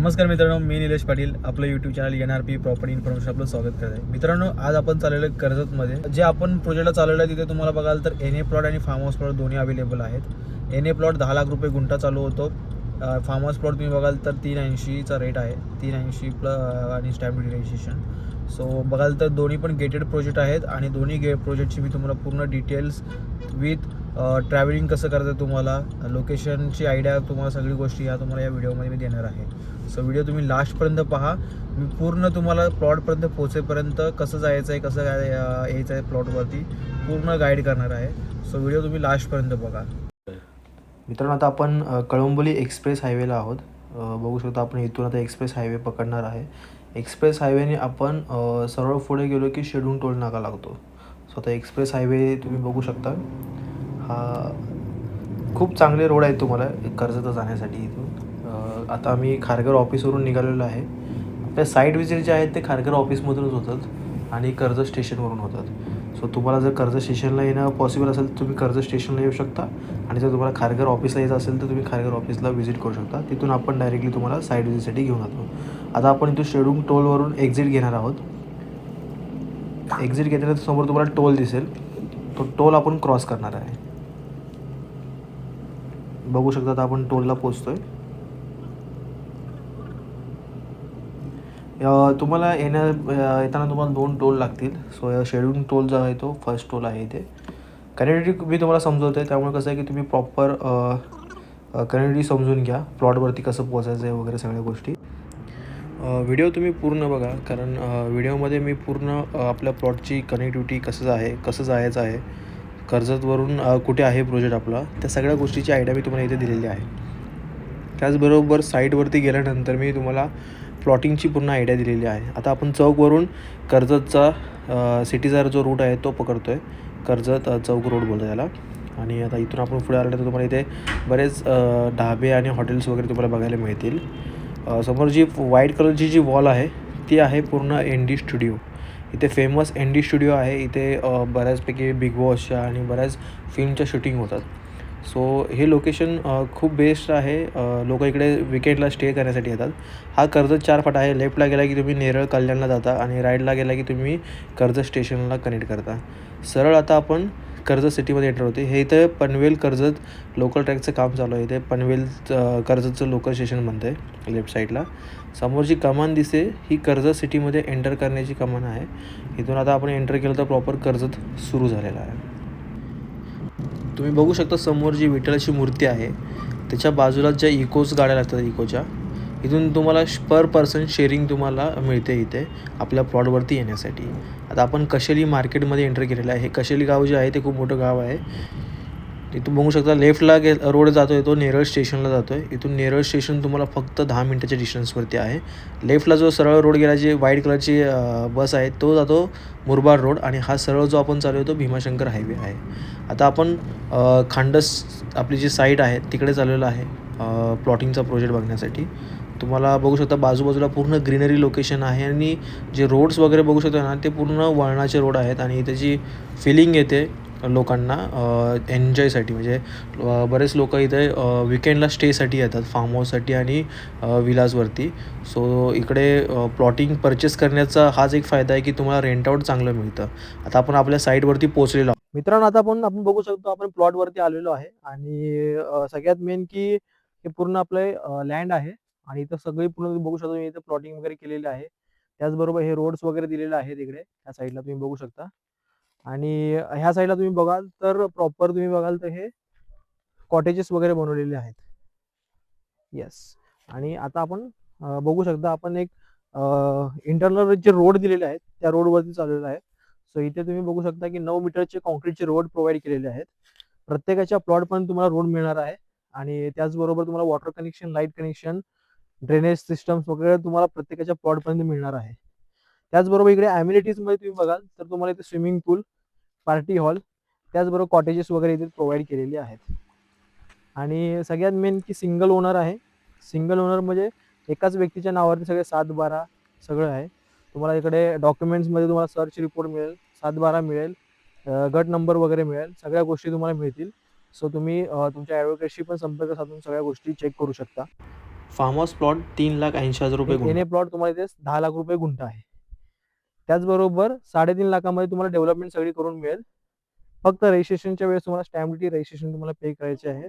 नमस्कार मित्रांनो, मी निलेश पाटील आपलं YouTube channel NRP property information आपलं स्वागत करत आहे. मित्रांनो, आज आपण चाललेलो आहे कर्जतमध्ये. जे आपण प्रोजेक्टला चालवलं आहे तिथे तुम्हाला बघाल तर NA प्लॉट आणि फार्म हाऊस प्लॉट दोन्ही अवेलेबल आहेत. NA प्लॉट 10 लाख रुपये गुंठा चालू होतो. फार्म हाऊस प्लॉट तुम्ही बघाल तर 380चा रेट आहे. 380 आणि स्टॅम्प ड्युटी रजिस्ट्रेशन. सो बघाल तर दोन्ही पण गेटेड प्रोजेक्ट आहेत आणि दोन्ही प्रोजेक्टची मी तुम्हाला पूर्ण डिटेल्स विथ ट्रॅव्हलिंग कसं करतं तुम्हाला लोकेशनची आयडिया तुम्हाला सगळी गोष्टी या तुम्हाला या व्हिडिओमध्ये मी देणार आहे. सो व्हिडिओ तुम्ही लास्टपर्यंत पहा. मी पूर्ण तुम्हाला प्लॉटपर्यंत पोहोचेपर्यंत कसं जायचं आहे कसं काय यायचं आहे प्लॉटवरती पूर्ण गाईड करणार आहे. सो व्हिडिओ तुम्ही लास्टपर्यंत बघा. मित्रांनो, आता आपण कळंबोली एक्सप्रेस हायवेला आहोत. बघू शकता आपण इथून आता एक्सप्रेस हायवे पकडणार आहे. एक्सप्रेस हायवेने आपण सरळ पुढे गेलो की शेडून टोल नाका लागतो. सो आता एक्सप्रेस हायवे तुम्ही बघू शकता. हा खूप चांगले रोड आहेत तुम्हाला कर्जत जाण्यासाठी. इथून आता आम्ही खारघर ऑफिसवरून निघालेलो आहे. आपल्या साईट व्हिजिट जे आहेत ते खारघर ऑफिसमधूनच होतात आणि कर्जत स्टेशनवरून होतात. सो तुम्हाला जर कर्जत स्टेशनला येणं पॉसिबल असेल तर तुम्ही कर्जत स्टेशनला येऊ शकता आणि जर तुम्हाला खारघर ऑफिसला यायचं असेल तर तुम्ही खारघर ऑफिसला व्हिजिट करू शकता. तिथून आपण डायरेक्टली तुम्हाला साईट व्हिजिटसाठी घेऊन जातो. आता आपण इथून शेडूंग टोलवरून एक्झिट घेणार आहोत. एक्झिट घेतल्यानंतर समोर तुम्हाला टोल दिसेल. तो टोल आपण क्रॉस करणार आहे. बघू शकता आता आपण टोलला पोचतोय. तुम्हाला येताना तुम्हाला 2 टोल लागतील. सो शेडूंग टोल जो आहे तो फर्स्ट टोल आहे इथे. कनेक्टिव्हिटी मी तुम्हाला समजवतो आहे, त्यामुळे कसं आहे की तुम्ही प्रॉपर कनेक्टिव्हिटी समजून घ्या. प्लॉटवरती कसं पोचायचं आहे वगैरे सगळ्या गोष्टी. व्हिडिओ तुम्ही पूर्ण बघा, कारण व्हिडिओमध्ये मी पूर्ण आपल्या प्लॉटची कनेक्टिव्हिटी कसं जायचं आहे, कर्जतवरून कुठे आहे प्रोजेक्ट आपला, त्या सगळ्या गोष्टीची आयडिया मी तुम्हाला इथे दिलेली आहे. त्याचबरोबर साईटवरती गेल्यानंतर मी तुम्हाला प्लॉटिंगची पूर्ण आयडिया दिलेली आहे. आता आपण चौकवरून कर्जतचा सिटीचा जो रूट आहे तो पकडतो आहे. कर्जत चौक रोड बोलतो त्याला. आणि आता इथून आपण पुढे आल्यानंतर तुम्हाला इथे बरेच ढाबे आणि हॉटेल्स वगैरे तुम्हाला बघायला मिळतील. समोर जी व्हाईट कलरची जी वॉल आहे ती आहे पूर्ण ND स्टुडिओ. इथे फेमस ND स्टुडिओ आहे. इथे बऱ्याचपैकी बिग बॉसच्या आणि बऱ्याच फिल्मच्या शूटिंग होतात. सो हे लोकेशन खूप बेस्ट आहे. लोक इकडे विकेंडला स्टे करण्यासाठी येतात. हा कर्जत 4 फाटा आहे. लेफ्टला गेला की तुम्ही नेरळ कल्याणला जाता आणि राईटला गेला की तुम्ही कर्जत स्टेशनला कनेक्ट करता. सरळ आता आपण कर्जत सिटीमध्ये एंटर होते. हे इथं पनवेल कर्जत लोकल ट्रॅकचं काम चालू आहे. इथे पनवेल कर्जतचं लोकल स्टेशन बनतं आहे लेफ्ट साईडला. समोर जी कमान दिसते ही कर्जत सिटीमध्ये एंटर करण्याची कमान आहे. इथून आता आपण एंटर केलं तर प्रॉपर कर्जत सुरू झालेला आहे. तुम्ही बघू शकता समोर जी विठ्ठलाची मूर्ती आहे त्याच्या बाजूला ज्या इकोज गाड्या लागतात इकोच्या, इथून तुम्हाला पर पर्सन शेअरिंग तुम्हाला मिळते इथे आपल्या प्लॉटवरती येण्यासाठी. आता आपण कशेली मार्केटमध्ये एंटर केलेलं आहे. हे कशेली गाव जे आहे ते खूप मोठं गाव आहे. इथून बघू शकता लेफ्टला रोड जातो आहे तो नेरळ स्टेशनला जातो आहे. इथून नेरळ स्टेशन तुम्हाला फक्त 10 मिनिटाच्या डिस्टन्सवरती आहे. लेफ्टला जो सरळ रोड गेला जी व्हाईट कलरची बस आहे तो जातो मुरबाड रोड आणि हा सरळ जो आपण चालू आहे तो भीमाशंकर हायवे आहे. आता आपण खांडस आपली जी साईट आहे तिकडे चाललेलं आहे प्लॉटिंगचा प्रोजेक्ट बघण्यासाठी. तुम्हाला बघू शकता बाजूबाजूला पूर्ण ग्रीनरी लोकेशन आहे आणि जे रोड्स वगैरे बघू शकता ना ते पूर्ण वळणाचे रोड आहेत आणि त्याची फिलिंग येते लोकांना एन्जॉयसाठी. म्हणजे बरेच लोक इथे विकेंडला स्टेसाठी येतात फार्म हाऊससाठी आणि विलाजवरती. सो इकडे प्लॉटिंग परचेस करण्याचा हाच एक फायदा आहे की तुम्हाला रेंट आउट चांगलं मिळतं. आता आपण आपल्या साईटवरती पोहोचलेलो आहोत. मित्रांनो, आता आपण बघू शकतो आपण प्लॉटवरती आलेलो आहे आणि सगळ्यात मेन की हे पूर्ण आपले लँड आहे आणि इथं सगळी पूर्ण बघू शकतो इथं प्लॉटिंग वगैरे केलेले आहे. त्याचबरोबर हे रोड्स वगैरे दिलेले आहेत इकडे त्या साईडला तुम्ही बघू शकता. आणि ह्या साईडला तुम्ही बघाल तर प्रॉपर तुम्ही बघाल तर हे कॉटेजेस वगैरे बनवलेले आहेत. येस. आणि आता आपण बघू शकता आपण एक इंटरनल जे रोड दिलेले आहेत त्या रोडवरती चाललेलं आहे. सो इथे तुम्ही बघू शकता की 9 मीटरचे कॉन्क्रीटचे रोड प्रोव्हाइड केलेले आहेत. प्रत्येकाच्या प्लॉट पण तुम्हाला रोड मिळणार आहे आणि त्याचबरोबर तुम्हाला water connection, light connection, drainage systems वगैरे तुम्हाला प्रत्येकाच्या प्लॉटपर्यंत मिळणार आहे. त्याचबरोबर इकडे ॲम्युनिटीजमध्ये तुम्ही बघाल तर तुम्हाला इथे स्विमिंग पूल, पार्टी हॉल, त्याचबरोबर कॉटेजेस वगैरे इथे प्रोव्हाइड केलेली आहेत. आणि सगळ्यात मेन की सिंगल ओनर आहे. सिंगल ओनर म्हणजे एकाच व्यक्तीच्या नावावरती सगळे 7/12 सगळं आहे. तुम्हाला इकडे डॉक्युमेंट्समध्ये तुम्हाला सर्च रिपोर्ट मिळेल, 7/12 मिळेल, गट नंबर वगैरे मिळेल, सगळ्या गोष्टी तुम्हाला मिळतील. सो तुम्ही तुमच्या ॲडव्होकेटशी पण संपर्क साधून सगळ्या गोष्टी चेक करू शकता. फार्म हाऊस प्लॉट 3,80,000 रुपये गुंठा. एन प्लॉट तुम्हाला इथे 10 लाख रुपये गुंठा आहे. त्याचबरोबर 3.5 लाखामध्ये तुम्हाला डेव्हलपमेंट सगळी करून मिळेल. फक्त रजिस्ट्रेशनच्या वेळेस तुम्हाला स्टॅम्प ड्युटी रजिस्ट्रेशन तुम्हाला पे करायचे आहे.